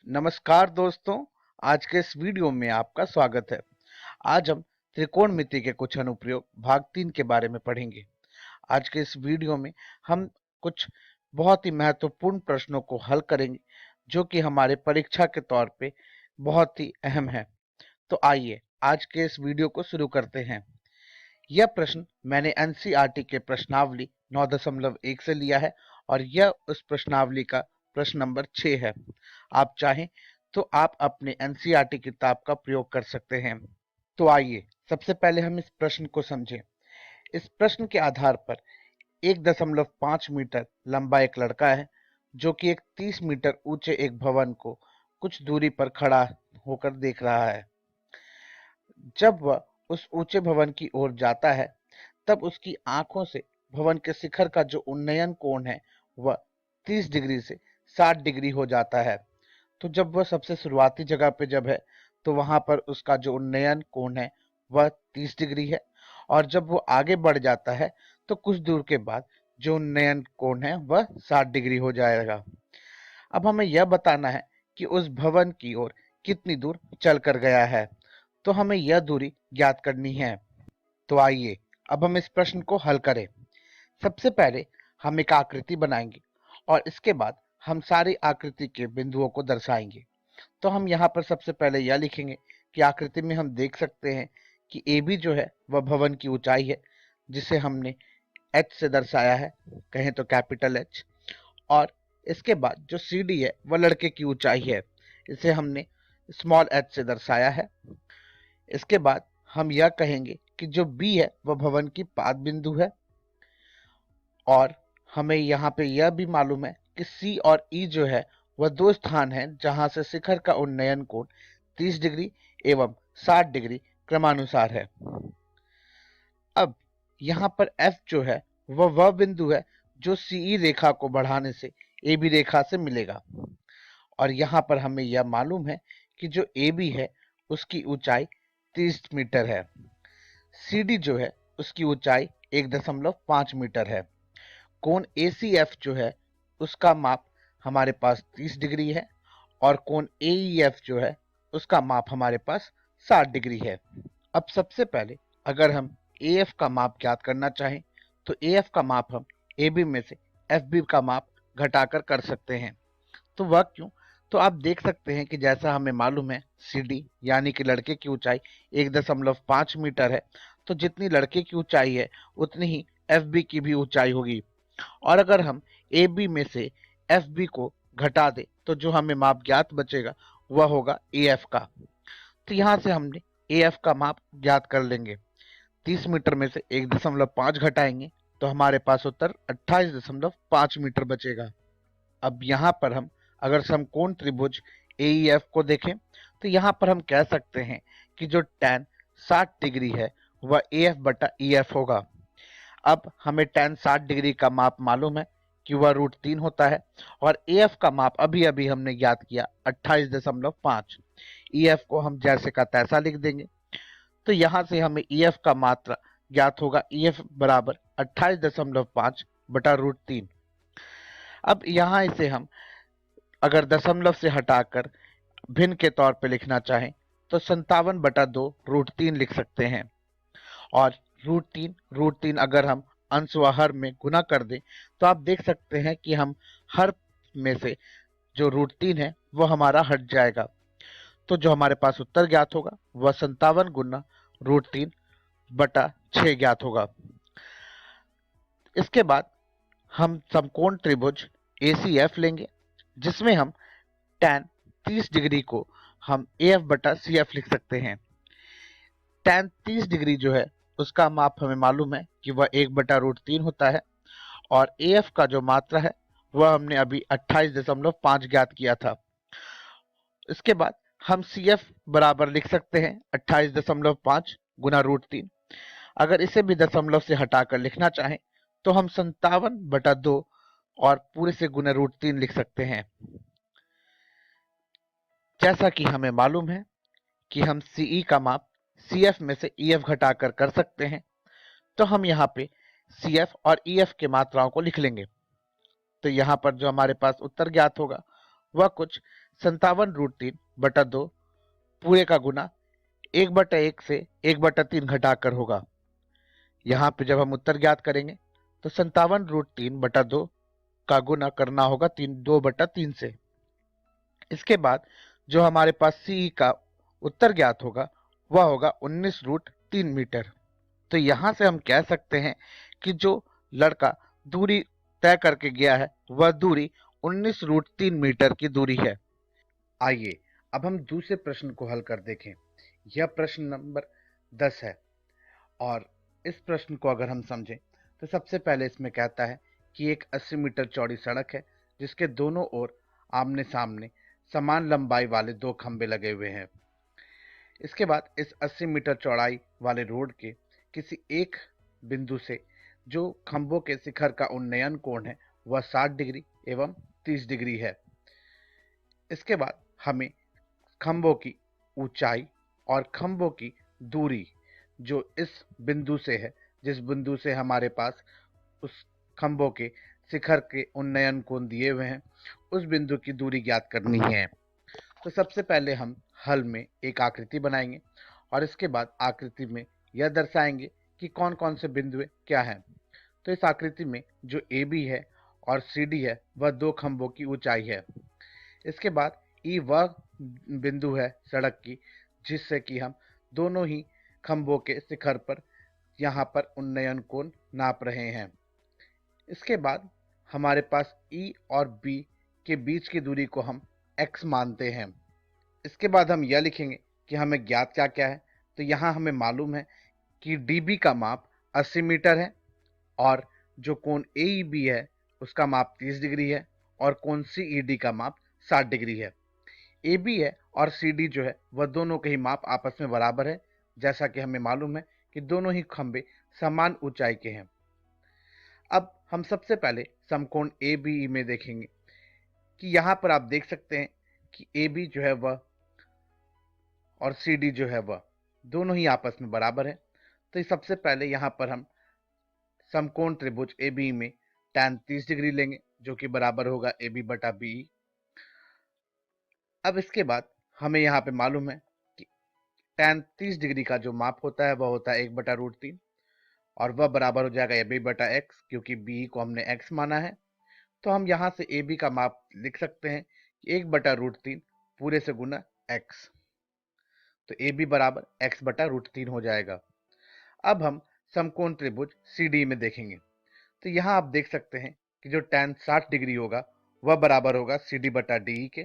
नमस्कार दोस्तों, आज के इस वीडियो में आपका स्वागत है। आज हम त्रिकोणमिति के कुछ अनुप्रयोग भाग 3 के बारे में पढ़ेंगे। आज के इस वीडियो में हम कुछ बहुत ही महत्वपूर्ण प्रश्नों को हल करेंगे जो कि हमारे परीक्षा के तौर पे बहुत ही अहम है। तो आइए आज के इस वीडियो को शुरू करते हैं। यह प्रश्न मैंने एनसीईआरटी के प्रश्नावली 9.1 से लिया है और यह उस प्रश्नावली का प्रश्न नंबर 6 है। आप चाहें तो आप अपने एनसीईआरटी किताब का प्रयोग कर सकते हैं। तो आइए सबसे पहले हम इस प्रश्न को समझें। इस प्रश्न के आधार पर 1.5 मीटर लंबा एक लड़का है जो कि एक 30 मीटर ऊंचे एक भवन को कुछ दूरी पर खड़ा होकर देख रहा है। जब वह उस ऊंचे भवन की ओर जाता है तब उसकी आंखों से भवन के शिखर का जो उन्नयन कोण है वह 30 डिग्री से 60 डिग्री हो जाता है। तो जब वह सबसे शुरुआती जगह पे जब है तो वहां पर उसका जो उन्नयन कोण है वह 30 डिग्री है और जब वो आगे बढ़ जाता है तो कुछ दूर के बाद जो उन्नयन कोण है वह 60 डिग्री हो जाएगा। अब हमें यह बताना है कि उस भवन की ओर कितनी दूर चल कर गया है, तो हमें यह दूरी ज्ञात करनी है। तो आइए अब हम इस प्रश्न को हल करें। सबसे पहले हम एक आकृति बनाएंगे और इसके बाद हम सारी आकृति के बिंदुओं को दर्शाएंगे। तो हम यहाँ पर सबसे पहले यह लिखेंगे कि आकृति में हम देख सकते हैं कि ए बी जो है वह भवन की ऊंचाई है जिसे हमने एच से दर्शाया है, कहें तो कैपिटल एच। और इसके बाद जो सी डी है वह लड़के की ऊंचाई है, इसे हमने स्मॉल एच से दर्शाया है। इसके बाद हम यह कहेंगे कि जो बी है वह भवन की पाद बिंदु है और हमें यहाँ पे यह भी मालूम है कि सी और ई जो है वह दो स्थान हैं जहां से शिखर का उन्नयन कोण 30 डिग्री एवं 60 डिग्री क्रमानुसार है। अब यहाँ पर एफ जो है वह बिंदु है जो सीई रेखा को बढ़ाने से ए बी रेखा से मिलेगा और यहाँ पर हमें यह मालूम है कि जो ए बी है उसकी ऊंचाई 30 मीटर है। सी डी जो है उसकी ऊंचाई 1.5 मीटर है। कोण ACF जो है उसका माप हमारे पास 30 डिग्री है और कोण AEF जो है उसका माप हमारे पास 60 डिग्री है। अब सबसे पहले अगर हम AF का माप ज्ञात करना चाहें तो AF का माप हम AB में से FB का माप घटाकर कर सकते हैं। तो वह क्यों? तो आप देख सकते हैं कि जैसा हमें मालूम है CD यानी कि लड़के की ऊंचाई 1.5 मीटर है, तो जितनी लड़के की ऊंचाई है उतनी ही FB की भी ऊंचाई होगी। और अगर हम ए बी में से एफ बी को घटा दें तो जो हमें माप ज्ञात बचेगा वह होगा ए एफ का। तो यहाँ से हमने ए एफ का माप ज्ञात कर लेंगे। 30 मीटर में से 1.5 घटाएंगे तो हमारे पास उत्तर 28.5 मीटर बचेगा। अब यहाँ पर हम अगर समकोण त्रिभुज ए एफ को देखें तो यहाँ पर हम कह सकते हैं कि जो tan 60 डिग्री है वह ए एफ बटा ई एफ होगा। अब हमें tan 60 डिग्री का माप मालूम है कि वह √3 होता है और AF का माप अभी अभी हमने ज्ञात किया 28.5। EF को हम जैसे का तैसा लिख देंगे। तो यहाँ से हमें EF का मात्रा ज्ञात होगा, EF बराबर 28.5 बटा √3। अब यहाँ इसे हम अगर दशमलव से हटाकर भिन्न के तौर पे लिखना चाहें तो 57/2 √3 लिख सकते हैं। और √3 अगर हम अंश व हर में गुना कर दें तो आप देख सकते हैं कि हम हर में से जो √3 है वो हमारा हट जाएगा। तो जो हमारे पास उत्तर ज्ञात होगा वह 57 गुना √3 बटा 6 ज्ञात होगा। इसके बाद हम समकोण त्रिभुज ACF लेंगे जिसमें हम tan 30 डिग्री को हम AF बटा CF लिख सकते हैं। tan 30 डिग्री जो है उसका माप हमें मालूम है कि वह 1/√3 होता है और AF का जो मात्रा है वह हमने अभी 28.5 ज्ञात किया था। इसके बाद हम CF बराबर लिख सकते हैं 28.5 गुना √3। अगर इसे भी दशमलव से हटाकर लिखना चाहें तो हम 57/2 और पूरे से गुना √3 लिख सकते हैं। जैसा कि हमें मालूम है कि हम CE का माप CF में से EF घटाकर कर सकते हैं, तो हम यहाँ पे CF और EF के मात्राओं को लिख लेंगे। तो यहाँ पर जो हमारे पास उत्तर ज्ञात होगा वह कुछ 57√3/2 पूरे का गुना 1/1 से 1/3 घटाकर होगा। यहाँ पे जब हम उत्तर ज्ञात करेंगे तो 57√3/2 का गुना करना होगा 2/3 से। इसके बाद जो हमारे पास सी का उत्तर ज्ञात होगा वह होगा 19√3 मीटर। तो यहाँ से हम कह सकते हैं कि जो लड़का दूरी तय करके गया है वह दूरी 19√3 मीटर की दूरी है। आइए अब हम दूसरे प्रश्न को हल कर देखें। यह प्रश्न नंबर 10 है और इस प्रश्न को अगर हम समझें तो सबसे पहले इसमें कहता है कि एक 80 मीटर चौड़ी सड़क है जिसके दोनों ओर आमने सामने समान लंबाई वाले दो खंभे लगे हुए हैं। इसके बाद इस 80 मीटर चौड़ाई वाले रोड के किसी एक बिंदु से जो खंभों के शिखर का उन्नयन कोण है वह 60 डिग्री एवं 30 डिग्री है। इसके बाद हमें खंभों की ऊंचाई और खंभों की दूरी जो इस बिंदु से है, जिस बिंदु से हमारे पास उस खंभों के शिखर के उन्नयन कोण दिए हुए हैं, उस बिंदु की दूरी ज्ञात करनी है। तो सबसे पहले हम हल में एक आकृति बनाएंगे और इसके बाद आकृति में यह दर्शाएंगे कि कौन कौन से बिंदु क्या हैं। तो इस आकृति में जो ए बी है और सी डी है वह दो खंभों की ऊंचाई है। इसके बाद ई वह बिंदु है सड़क की जिससे कि हम दोनों ही खंभों के शिखर पर यहाँ पर उन्नयन कोण नाप रहे हैं। इसके बाद हमारे पास ई और बी के बीच की दूरी को हम x मानते हैं। इसके बाद हम यह लिखेंगे कि हमें ज्ञात क्या क्या है। तो यहाँ हमें मालूम है कि dB का माप 80 मीटर है और जो कोण AEB है उसका माप 30 डिग्री है और कोण CED का माप 60 डिग्री है। AB है और CD जो है वह दोनों के ही माप आपस में बराबर है, जैसा कि हमें मालूम है कि दोनों ही खंभे समान ऊंचाई के हैं। अब हम सबसे पहले समकोण ABE में देखेंगे कि यहाँ पर आप देख सकते हैं कि AB जो है वह और CD जो है वह दोनों ही आपस में बराबर है। तो सबसे पहले यहाँ पर हम समकोण त्रिभुज ABE में tan 30 डिग्री लेंगे जो कि बराबर होगा AB/BE। अब इसके बाद हमें यहाँ पे मालूम है कि tan 30 डिग्री का जो माप होता है वह होता है 1/√3 और वह बराबर हो जाएगा AB/x, क्योंकि BE को हमने x माना है। तो हम यहाँ से AB का माप लिख सकते हैं 1/√3 पूरे से गुना x। तो AB बराबर x/√3 हो जाएगा। अब हम समकोण त्रिभुज CD में देखेंगे। तो यहाँ आप देख सकते हैं कि जो tan 60 डिग्री होगा वह बराबर होगा CD/DE के।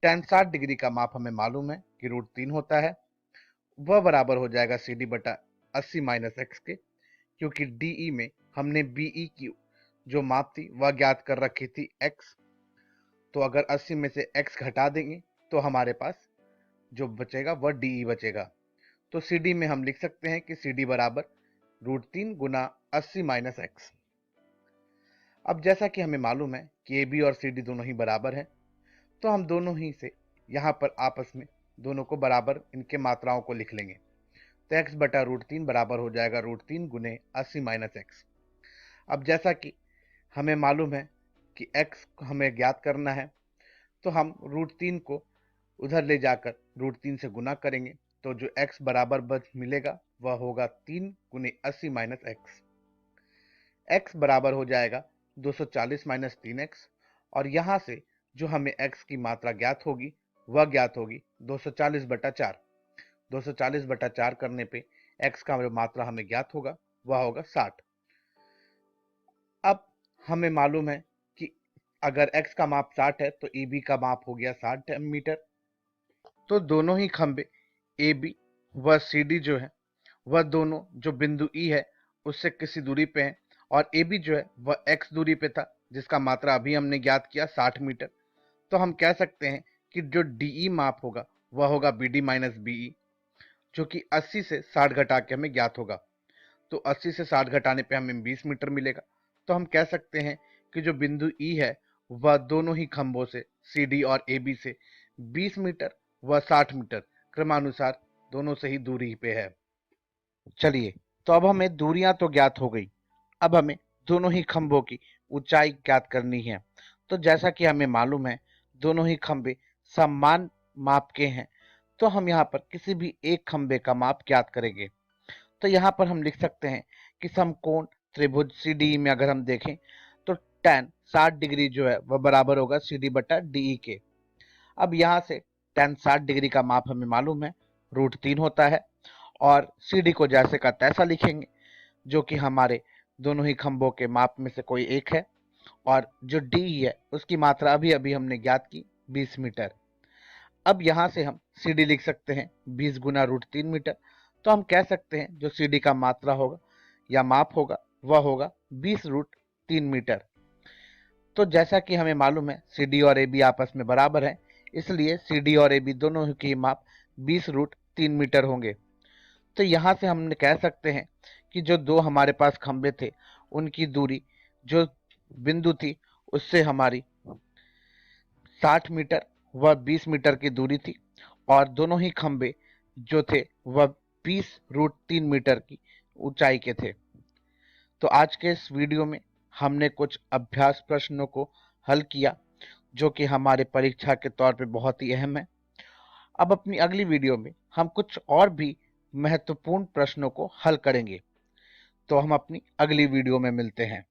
tan 60 डिग्री का माप हमें मालूम है कि √3 होता है, वह बराबर हो जाएगा CD/80 - x के, क्योंकि DE में हमने BE की जो माप थी वह ज्ञात कर रखी थी x। तो अगर 80 में से x घटा देंगे तो हमारे पास जो बचेगा वह DE बचेगा। तो CD में हम लिख सकते हैं कि CD बराबर √3 गुना 80 - x। अब जैसा कि हमें मालूम है कि AB और CD दोनों ही बराबर हैं, तो हम दोनों ही से यहाँ पर आपस में दोनों को बराबर इनके मात्राओं को लिख लेंगे। तो x/√3 बराबर हो जाएगा √3 गुने 80 - x। अब जैसा कि हमें मालूम है कि x हमें ज्ञात करना है, तो हम √3 को उधर ले जाकर √3 से गुना करेंगे। तो जो x बराबर मिलेगा वह होगा 3 गुने 80 - x। x बराबर हो जाएगा 240 - 3x और यहाँ से जो हमें x की मात्रा ज्ञात होगी वह ज्ञात होगी 240/4। 240/4 करने पे x का जो मात्रा हमें ज्ञात होगा वह होगा 60। अब हमें मालूम है कि अगर x का माप 60 है तो AB का माप हो गया 60 मीटर। तो दोनों ही खंभे AB व CD जो है वह दोनों जो बिंदु E है उससे किसी दूरी पे हैं और AB जो है वह x दूरी पे था जिसका मात्रा अभी हमने ज्ञात किया 60 मीटर। तो हम कह सकते हैं कि जो DE माप होगा वह होगा BD - BE, जो कि 80 से 60 घटा के हमें ज्ञात होगा। तो 80 से 60 घटाने पे हमें 20 मीटर मिलेगा। तो हम कह सकते हैं कि जो बिंदु E है वह दोनों ही खंभों से CD और AB से 20 मीटर व 60 मीटर क्रमानुसार दोनों से ही दूरी पे है। चलिए, तो अब हमें दूरियां तो ज्ञात हो गई, अब हमें दोनों ही खंभों की ऊंचाई ज्ञात करनी है। तो जैसा कि हमें मालूम है दोनों ही खंभे समान माप के हैं, तो हम यहाँ पर किसी भी एक खंभे का माप ज्ञात करेंगे। तो यहाँ पर हम लिख सकते हैं कि समकोण त्रिभुज CDE में अगर हम देखें तो tan 60 डिग्री जो है वह बराबर होगा CD बटा DE के। अब यहाँ से tan 60 डिग्री का माप हमें मालूम है, √3 होता है, और CD को जैसे का तैसा लिखेंगे, जो कि हमारे दोनों ही खंभों के माप में से कोई एक है, और जो DE है उसकी मात्रा अभी अभी हमने ज्ञात की 20 मीटर। अब यहाँ से हम CD लिख सकते हैं 20 गुना √3 मीटर। तो हम कह सकते हैं जो CD का मात्रा होगा या माप होगा वह होगा 20 √3 मीटर। तो जैसा कि हमें मालूम है CD और AB आपस में बराबर हैं, इसलिए CD और AB दोनों की माप 20 √3 मीटर होंगे। तो यहाँ से हमने कह सकते हैं कि जो दो हमारे पास खंभे थे उनकी दूरी जो बिंदु थी उससे हमारी 60 मीटर व 20 मीटर की दूरी थी, और दोनों ही खंभे जो थे वह 20 √3 मीटर की ऊंचाई के थे। तो आज के इस वीडियो में हमने कुछ अभ्यास प्रश्नों को हल किया, जो कि हमारे परीक्षा के तौर पे बहुत ही अहम है। अब अपनी अगली वीडियो में हम कुछ और भी महत्वपूर्ण प्रश्नों को हल करेंगे। तो हम अपनी अगली वीडियो में मिलते हैं।